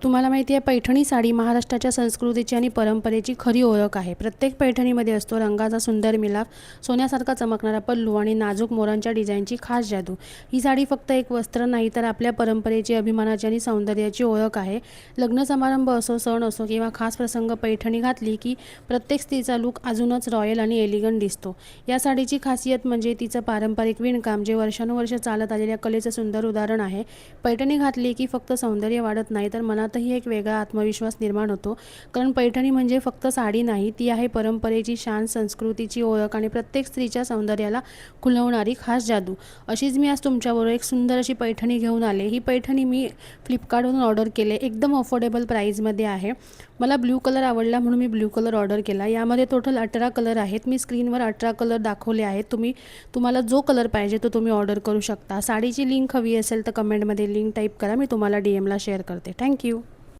तुम्हाला माहिती आहे, पैठणी साडी महाराष्ट्राच्या संस्कृतीची आणि परंपरेची खरी ओळख आहे. प्रत्येक पैठणीमध्ये असतो रंगाचा सुंदर मिलाफ, सोन्यासारखा चमकणारा पल्लू आणि नाजूक मोरांच्या डिझाईनची खास जादू. ही साडी फक्त एक वस्त्र नाही, तर आपल्या परंपरेची, अभिमानाची आणि सौंदर्याची ओळख आहे. लग्न समारंभ असो, सण असो किंवा खास प्रसंग, पैठणी घातली की प्रत्येक स्त्रीचा लूक अजूनच रॉयल आणि एलिगंट दिसतो. या साडीची खासियत म्हणजे तिचं पारंपरिक विणकाम, जे वर्षानुवर्ष चालत आलेल्या कलेचं सुंदर उदाहरण आहे. पैठणी घातली की फक्त सौंदर्य वाढत नाही, तर मनातही एक वेगळा आत्मविश्वास निर्माण होतो. कारण पैठणी म्हणजे फक्त साडी नाही, ती आहे परंपरेची शान, संस्कृतीची ओळख आणि प्रत्येक स्त्रीच्या सौंदर्याला खुलवणारी खास जादू. अशीच मी आज तुमच्याबरोबर एक सुंदर अशी पैठणी घेऊन आले. ही पैठणी मी फ्लिपकार्टवरून ऑर्डर केले, एकदम अफोर्डेबल प्राईजमध्ये आहे. मला ब्ल्यू कलर आवडला म्हणून मी ब्ल्यू कलर ऑर्डर केला. यामध्ये टोटल 18 कलर आहेत. मी स्क्रीनवर 18 कलर दाखवले आहेत. तुम्हाला जो कलर पाहिजे तो तुम्ही ऑर्डर करू शकता. साडीची लिंक हवी असेल तर कमेंटमध्ये लिंक टाईप करा, मी तुम्हाला DM ला शेअर करते. थँक्यू.